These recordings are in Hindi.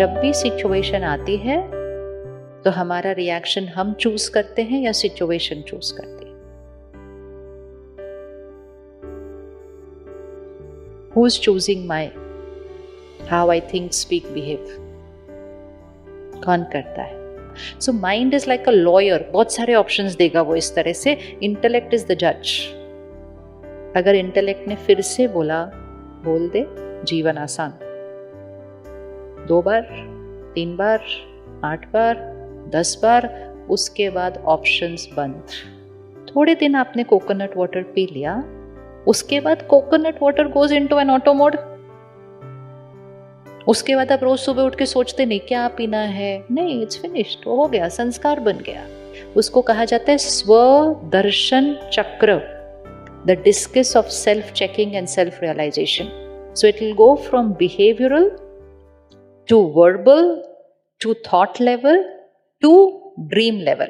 जब भी सिचुएशन आती है तो हमारा रिएक्शन हम चूज करते हैं या सिचुएशन चूज करती है? Who is choosing my how I think, speak, behave? कौन करता है? So mind is like a lawyer, बहुत सारे ऑप्शंस देगा वो इस तरह से. इंटेलेक्ट इज द जज. अगर इंटेलेक्ट ने फिर से बोला, बोल दे, जीवन आसान. 2 बार, 3 बार, 8 बार, 10 बार, उसके बाद ऑप्शंस बंद. थोड़े दिन आपने कोकोनट वाटर पी लिया, उसके बाद coconut water goes into an auto mode. उसके बाद आप रोज सुबह उठ के सोचते नहीं क्या पीना है, नहीं, इट्स फिनिश्ड, वो हो गया, संस्कार बन गया. उसको कहा जाता है Swadarshan chakra, the discus of self checking and self realisation. So it will go from behavioural to verbal, to thought level, to dream level.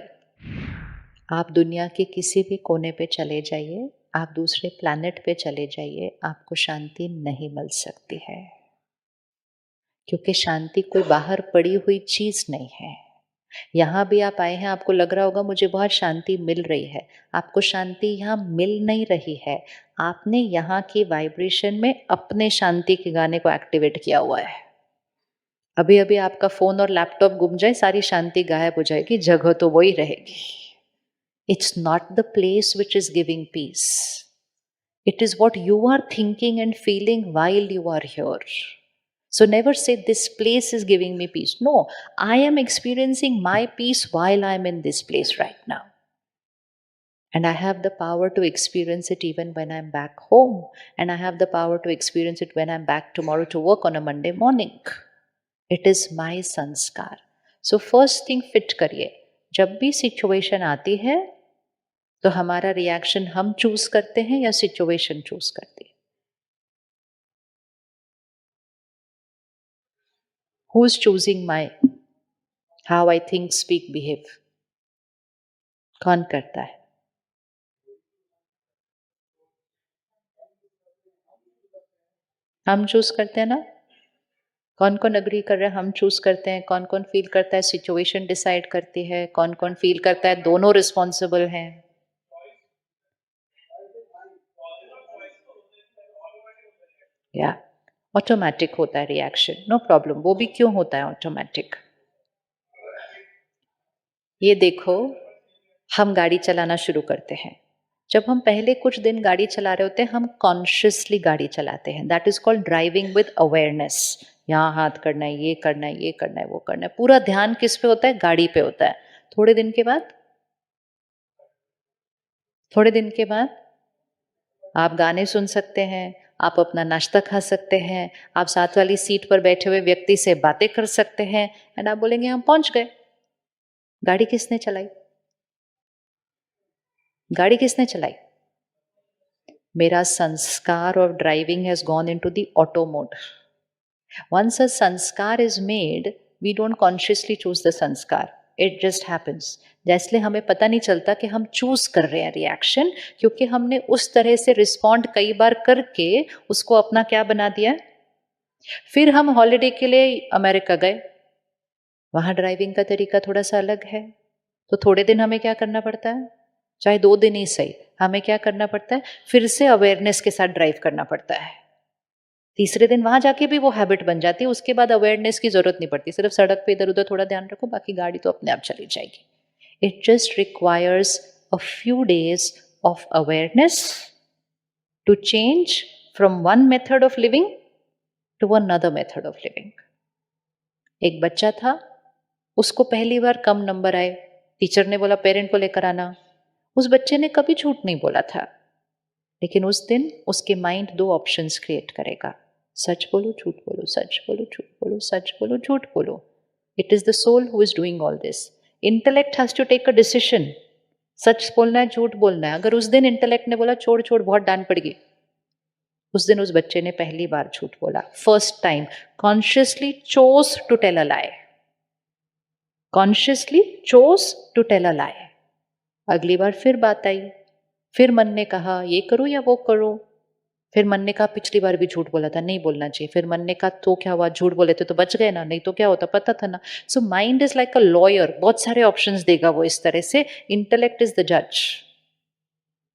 आप दुनिया के किसी भी कोने पे चले जाइए, आप दूसरे प्लैनेट पे चले जाइए, आपको शांति नहीं मिल सकती है, क्योंकि शांति कोई बाहर पड़ी हुई चीज नहीं है. यहाँ भी आप आए हैं, आपको लग रहा होगा मुझे बहुत शांति मिल रही है. आपको शांति यहाँ मिल नहीं रही है. आपने यहाँ की वाइब्रेशन में अपने शांति के गाने को एक्टिवेट किया हुआ है. अभी अभी आपका फोन और लैपटॉप गुम जाए, सारी शांति गायब हो जाएगी, जगह तो वही रहेगी. It's not the place which is giving peace. It is what you are thinking and feeling while you are here. So never say this place is giving me peace. No, I am experiencing my peace while I am in this place right now. And I have the power to experience it even when I'm back home. And I have the power to experience it when I'm back tomorrow to work on a Monday morning. It is my संस्कार. So first thing fit करिए. जब भी सिचुएशन आती है तो हमारा रिएक्शन हम चूज करते हैं या सिचुएशन चूज करती है? Who is choosing my how I think, speak, behave? कौन करता है? हम चूज करते हैं ना. कौन कौन अग्री कर रहे हैं? हम चूज करते हैं. कौन कौन फील करता है सिचुएशन डिसाइड करती है? कौन कौन फील करता है दोनों रिस्पॉन्सिबल हैं? या ऑटोमेटिक होता है रिएक्शन, नो प्रॉब्लम. वो भी क्यों होता है ऑटोमेटिक? ये देखो, हम गाड़ी चलाना शुरू करते हैं. जब हम पहले कुछ दिन गाड़ी चला रहे होते हैं, हम कॉन्शियसली गाड़ी चलाते हैं. That is called driving with awareness. यहाँ हाथ करना है, ये करना है, ये करना है, वो करना है. पूरा ध्यान किस पे होता है? गाड़ी पे होता है. थोड़े दिन के बाद आप गाने सुन सकते हैं, आप अपना नाश्ता खा सकते हैं, आप साथ वाली सीट पर बैठे हुए व्यक्ति से बातें कर सकते हैं, एंड आप बोलेंगे हम पहुंच गए. गाड़ी किसने चलाई? गाड़ी किसने चलाई? मेरा संस्कार of driving has gone into the auto mode. Once a sanskar is made, we don't consciously choose the sanskar. It just happens. जैसे हमें पता नहीं चलता कि हम चूज कर रहे हैं रिएक्शन, क्योंकि हमने उस तरह से रिस्पॉन्ड कई बार करके उसको अपना क्या बना दिया. फिर हम हॉलिडे के लिए अमेरिका गए, वहां ड्राइविंग का तरीका थोड़ा सा अलग है, तो थोड़े दिन हमें क्या करना पड़ता है, चाहे 2 दिन ही सही, हमें क्या करना पड़ता है, फिर से अवेयरनेस के साथ ड्राइव करना पड़ता है. तीसरे दिन वहां जाके भी वो हैबिट बन जाती है. उसके बाद अवेयरनेस की जरूरत नहीं पड़ती, सिर्फ सड़क पे इधर उधर थोड़ा ध्यान रखो, बाकी गाड़ी तो अपने आप चली जाएगी. It just requires a few days of awareness to change from one method of living to another method of living. एक बच्चा था, उसको पहली बार कम नंबर आए, टीचर ने बोला पेरेंट को लेकर आना. उस बच्चे ने कभी झूठ नहीं बोला था, लेकिन उस दिन उसके माइंड 2 ऑप्शंस क्रिएट करेगा. सच बोलो, झूठ बोलो, सच बोलो, झूठ बोलो, सच बोलो, झूठ बोलो. It is the soul who is doing all this. Intellect has to take a decision, सच बोलना है, झूठ बोलना है. अगर उस दिन इंटेलेक्ट ने बोला छोड़ छोड़ बहुत डांट पड़ेगी, उस दिन उस बच्चे ने पहली बार झूठ बोला. First time consciously chose to tell a lie. Consciously chose to tell a lie. अगली बार फिर बात आई, फिर मन ने कहा ये करो या वो करो, फिर मन ने कहा पिछली बार भी झूठ बोला था, नहीं बोलना चाहिए। फिर मन ने कहा तो क्या हुआ, झूठ बोले थे तो बच गए ना, नहीं तो क्या होता, पता था ना। So mind is like a lawyer, बहुत सारे ऑप्शंस देगा वो इस तरह से। इंटेलेक्ट इज द जज।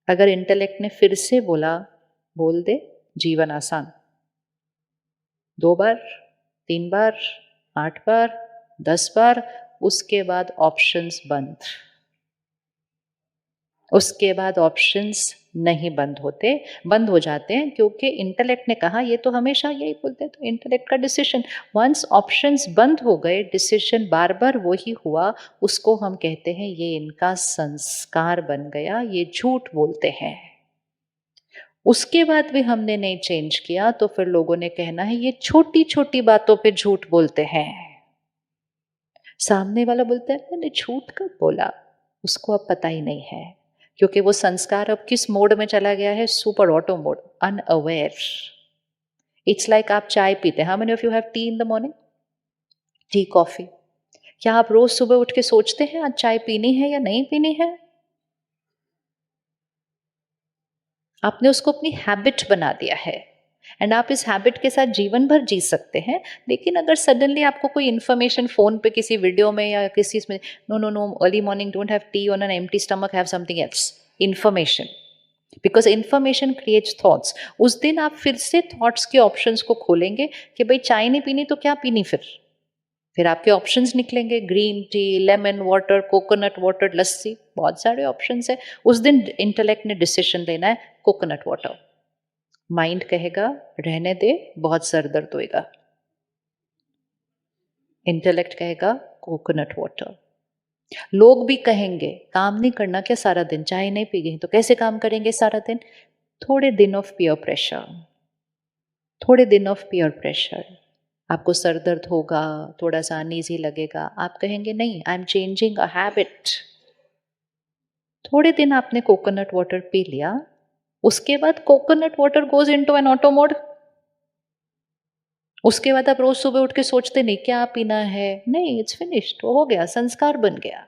अगर इंटेलेक्ट ने फिर से बोला बोल दे, जीवन आसान। 2 बार, 3 बार, 8 बार, 10 बार, उसके बाद ऑप्शंस बंद। उसके बाद ऑप्शंस नहीं बंद होते, बंद हो जाते हैं, क्योंकि इंटेलेक्ट ने कहा, ये तो हमेशा यही बोलते हैं, तो इंटेलेक्ट का डिसीजन। वंस ऑप्शंस बंद हो गए, डिसीजन बार बार वही हुआ, उसको हम कहते हैं ये इनका संस्कार बन गया, ये झूठ बोलते हैं। उसके बाद भी हमने नहीं चेंज किया तो फिर लोगों ने कहना है ये छोटी छोटी बातों पे झूठ बोलते हैं। सामने वाला बोलता है मैंने झूठ कब बोला, उसको अब पता ही नहीं है, क्योंकि वो संस्कार अब किस मोड में चला गया है, super auto mode, unaware. It's like आप चाय पीते हैं, how many of you have T in the morning, tea coffee? क्या आप रोज सुबह उठ के सोचते हैं आज चाय पीनी है या नहीं पीनी है? आपने उसको अपनी हैबिट बना दिया है, एंड आप इस हैबिट के साथ जीवन भर जी सकते हैं। लेकिन अगर सडनली आपको कोई इन्फॉर्मेशन फोन पे किसी वीडियो में या किसी इसमें, no no no early morning don't have tea on an empty stomach, have something else, information, because information creates thoughts. उस दिन आप फिर से थॉट्स के ऑप्शंस को खोलेंगे कि भाई चाय नहीं पीनी तो क्या पीनी, फिर आपके ऑप्शंस निकलेंगे, green tea, lemon water, coconut water, lassi, बहुत सारे ऑप्शंस है। उस दिन इंटेलेक्ट ने डिसीजन लेना है कोकोनट वाटर। माइंड कहेगा रहने दे, बहुत सर दर्द होएगा। इंटेलेक्ट कहेगा कोकोनट वाटर। लोग भी कहेंगे काम नहीं करना क्या सारा दिन, चाय नहीं पीएंगे तो कैसे काम करेंगे सारा दिन? थोड़े दिन ऑफ पीयर प्रेशर, थोड़े दिन ऑफ पीयर प्रेशर, आपको सर दर्द होगा, थोड़ा सा अनईजी लगेगा, आप कहेंगे नहीं I am changing a habit. थोड़े दिन आपने कोकोनट वाटर पी लिया, उसके बाद coconut water goes into an auto mode. उसके बाद आप रोज सुबह उठ के सोचते नहीं क्या पीना है, नहीं, इट्स फिनिश्ड, हो गया, संस्कार बन गया।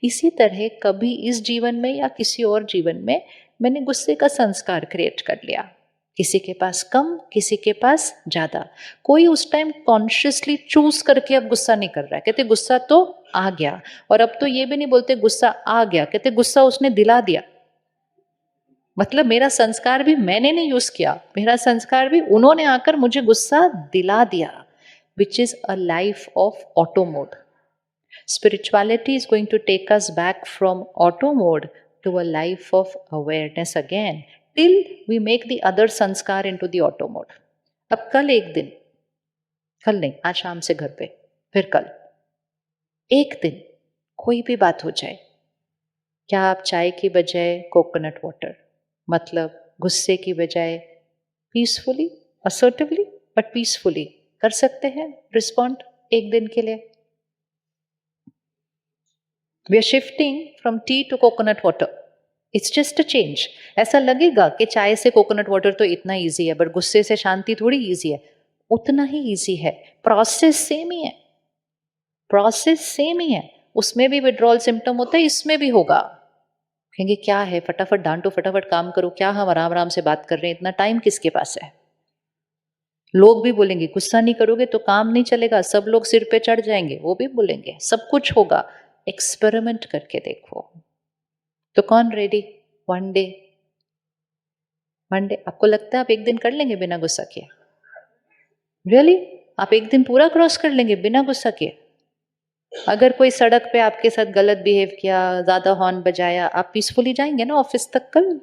इसी तरह कभी इस जीवन में या किसी और जीवन में मैंने गुस्से का संस्कार क्रिएट कर लिया, किसी के पास कम, किसी के पास ज्यादा। कोई उस टाइम कॉन्शियसली चूज करके अब गुस्सा नहीं कर रहा है, कहते गुस्सा तो आ गया। और अब तो ये भी नहीं बोलते गुस्सा आ गया, कहते गुस्सा उसने दिला दिया। मतलब मेरा संस्कार भी मैंने नहीं यूज किया, मेरा संस्कार भी उन्होंने आकर मुझे गुस्सा दिला दिया, which is a life of auto mode. Spirituality is going to take us back from auto mode to a life of awareness again, till we make the other sanskar into the auto mode. अब कल एक दिन, कल नहीं, आज शाम से घर पे, फिर कल एक दिन कोई भी बात हो जाए, क्या आप चाय की बजाय कोकोनट वाटर, मतलब गुस्से की बजाय पीसफुली, असर्टिवली बट पीसफुली कर सकते हैं रिस्पॉन्ड एक दिन के लिए? We are shifting from tea to coconut water. It's just a change. ऐसा लगेगा कि चाय से कोकोनट वाटर तो इतना इजी है, बट गुस्से से शांति थोड़ी इजी है, उतना ही इजी है। प्रोसेस सेम ही है, प्रोसेस सेम ही है। उसमें भी विड्रॉल सिम्टम होता है, इसमें भी होगा। कहेंगे क्या है, फटाफट डांटो, फटाफट काम करो, क्या हम आराम आराम से बात कर रहे हैं, इतना टाइम किसके पास है? लोग भी बोलेंगे गुस्सा नहीं करोगे तो काम नहीं चलेगा, सब लोग सिर पे चढ़ जाएंगे, वो भी बोलेंगे, सब कुछ होगा। एक्सपेरिमेंट करके देखो। तो कौन ready? One day, one day. आपको लगता है आप एक दिन कर लेंगे बिना गुस्सा किए? रियली? आप एक दिन पूरा क्रॉस कर लेंगे बिना गुस्सा किए? अगर कोई सड़क पे आपके साथ गलत बिहेव किया, ज्यादा हॉर्न बजाया, आप पीसफुली जाएंगे ना ऑफिस तक कल?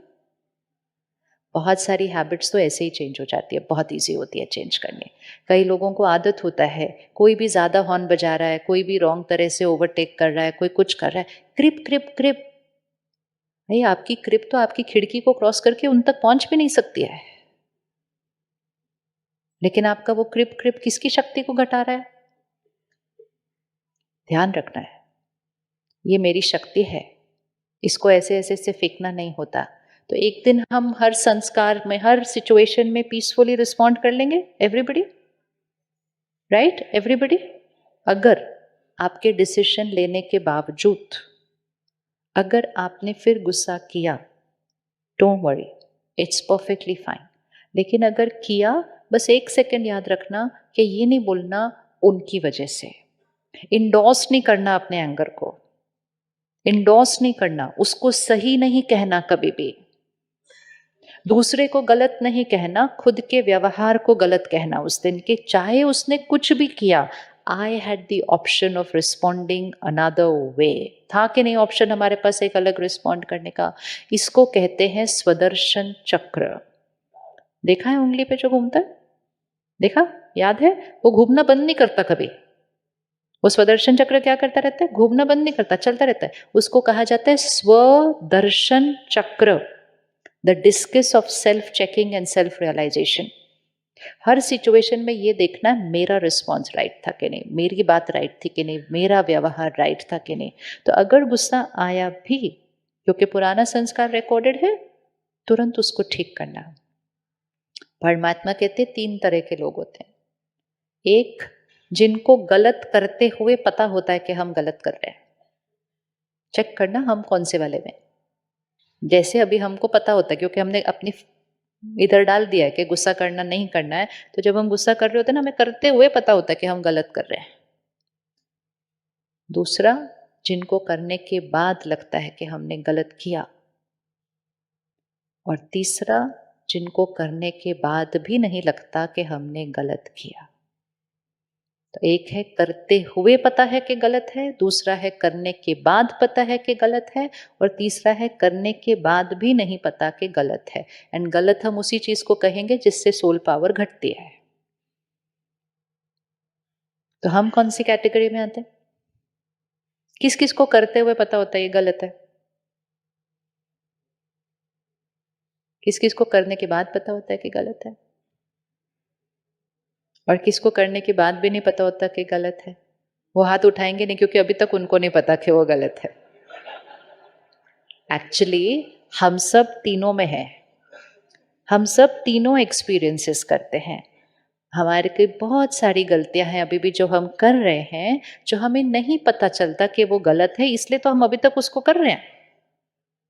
बहुत सारी हैबिट्स तो ऐसे ही चेंज हो जाती है, बहुत इजी होती है चेंज करनी। कई लोगों को आदत होता है, कोई भी ज़्यादा हॉर्न बजा रहा है, कोई भी रॉन्ग तरह से ओवरटेक कर रहा है, कोई कुछ कर रहा है, क्रिप क्रिप क्रिप। भाई आपकी क्रिप तो आपकी खिड़की को क्रॉस करके उन तक पहुंच भी नहीं सकती है, लेकिन आपका वो क्रिप क्रिप किसकी शक्ति को घटा रहा है? ध्यान रखना है, ये मेरी शक्ति है, इसको ऐसे ऐसे से फेंकना नहीं होता। तो एक दिन हम हर संस्कार में, हर सिचुएशन में पीसफुली रिस्पॉन्ड कर लेंगे, एवरीबडी, राइट? एवरीबडी। अगर आपके डिसीजन लेने के बावजूद अगर आपने फिर गुस्सा किया, don't worry, it's perfectly fine. लेकिन अगर किया, बस 1 सेकंड याद रखना कि ये नहीं बोलना उनकी वजह से, इंडोर्स नहीं करना अपने एंगर को, इंडोर्स नहीं करना, उसको सही नहीं कहना कभी भी, दूसरे को गलत नहीं कहना, खुद के व्यवहार को गलत कहना उस दिन के, चाहे उसने कुछ भी किया। I had the option of responding another way, था कि नहीं ऑप्शन हमारे पास एक अलग रिस्पॉन्ड करने का। इसको कहते हैं स्वदर्शन चक्र। देखा है उंगली पे जो घूमता है, देखा, याद है? वो घूमना बंद नहीं करता कभी। वो स्वदर्शन चक्र क्या करता रहता है? घूमना बंद नहीं करता, चलता रहता है। उसको कहा जाता है Swadarshan chakra, the discus of self checking and self realisation. हर सिचुएशन में ये देखना है मेरा रिस्पॉन्स राइट था कि नहीं, मेरी बात राइट थी कि नहीं, मेरा व्यवहार राइट था कि नहीं। तो अगर गुस्सा आया भी, क्योंकि पुराना संस्कार रिकॉर्डेड है, तुरंत उसको ठीक करना। परमात्मा कहते 3 तरह के लोग होते हैं। एक, जिनको गलत करते हुए पता होता है कि हम गलत कर रहे हैं। चेक करना हम कौन से वाले में। जैसे अभी हमको पता होता है क्योंकि हमने अपनी इधर डाल दिया है कि गुस्सा करना नहीं करना है, तो जब हम गुस्सा कर रहे होते हैं ना, हमें करते हुए पता होता है कि हम गलत कर रहे हैं। दूसरा, जिनको करने के बाद लगता है कि हमने गलत किया। और तीसरा, जिनको करने के बाद भी नहीं लगता कि हमने गलत किया। तो एक है करते हुए पता है कि गलत है, दूसरा है करने के बाद पता है कि गलत है, और तीसरा है करने के बाद भी नहीं पता कि गलत है। एंड गलत हम उसी चीज को कहेंगे जिससे सोल पावर घटती है। तो हम कौन सी कैटेगरी में आते हैं? किस किस को करते हुए पता होता है ये गलत है? किस किस को करने के बाद पता होता है कि गलत है? और किसको करने के बाद भी नहीं पता होता कि गलत है? वो हाथ उठाएंगे नहीं, क्योंकि अभी तक उनको नहीं पता कि वो गलत है। एक्चुअली हम सब तीनों में है, हम सब तीनों एक्सपीरियंसेस करते हैं। हमारे की बहुत सारी गलतियां हैं अभी भी जो हम कर रहे हैं, जो हमें नहीं पता चलता कि वो गलत है, इसलिए तो हम अभी तक उसको कर रहे हैं।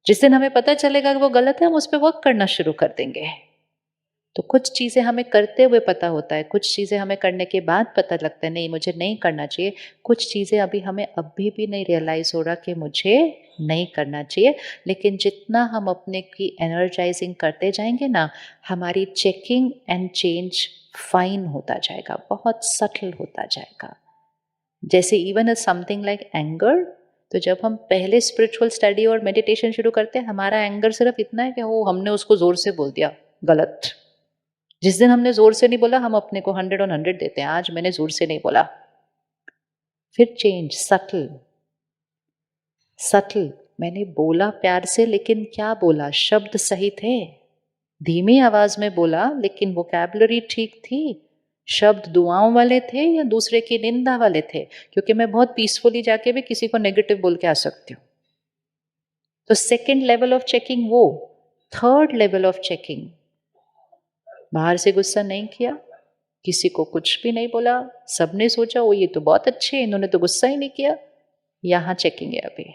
जिस दिन हमें पता चलेगा कि वो गलत है, हम उस पर वर्क करना शुरू कर देंगे। तो कुछ चीज़ें हमें करते हुए पता होता है, कुछ चीज़ें हमें करने के बाद पता लगता है नहीं मुझे नहीं करना चाहिए, कुछ चीज़ें अभी हमें अभी भी नहीं रियलाइज़ हो रहा कि मुझे नहीं करना चाहिए। लेकिन जितना हम अपने की एनर्जाइजिंग करते जाएंगे ना, हमारी चेकिंग एंड चेंज फाइन होता जाएगा, बहुत सटल होता जाएगा। जैसे even a something like anger, तो जब हम पहले स्पिरिचुअल स्टडी और मेडिटेशन शुरू करते हैं, हमारा एंगर सिर्फ इतना है कि वो हमने उसको जोर से बोल दिया गलत। जिस दिन हमने जोर से नहीं बोला, हम अपने को 100 on 100 देते हैं, आज मैंने जोर से नहीं बोला। फिर चेंज, सटल सटल, मैंने बोला प्यार से, लेकिन क्या बोला, शब्द सही थे, धीमी आवाज में बोला लेकिन वोकैबुलरी ठीक थी, शब्द दुआओं वाले थे या दूसरे की निंदा वाले थे, क्योंकि मैं बहुत पीसफुली जाके भी किसी को नेगेटिव बोल के आ सकती हूँ। तो सेकेंड लेवल ऑफ चेकिंग वो। थर्ड लेवल ऑफ चेकिंग, बाहर से गुस्सा नहीं किया, किसी को कुछ भी नहीं बोला, सबने सोचा वो ये तो बहुत अच्छे, इन्होंने तो गुस्सा ही नहीं किया, यहां चेकिंग है अभी,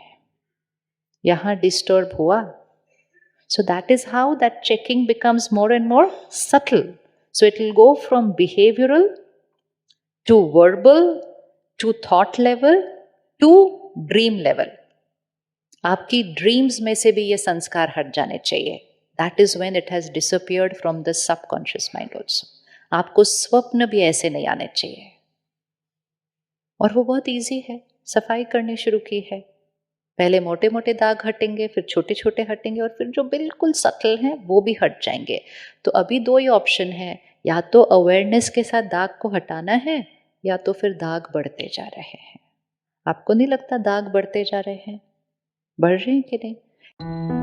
यहां डिस्टर्ब हुआ। So that is how that checking becomes more and more subtle. So it will go from behavioral to verbal to thought level to dream level. आपकी ड्रीम्स में से भी ये संस्कार हट जाने चाहिए। That is when it has disappeared from the subconscious mind also. आपको स्वप्न भी ऐसे नहीं आने चाहिए। और वो बहुत इजी है, सफाई करनी शुरू की है। पहले मोटे मोटे दाग हटेंगे, फिर छोटे छोटे हटेंगे, और फिर जो बिल्कुल सटल हैं वो भी हट जाएंगे। तो अभी 2 ही ऑप्शन है, या तो अवेयरनेस के साथ दाग को हटाना है, या तो फिर दाग बढ़ते जा रहे हैं। आपको नहीं लगता दाग बढ़ते जा रहे हैं? बढ़ रहे हैं कि नहीं?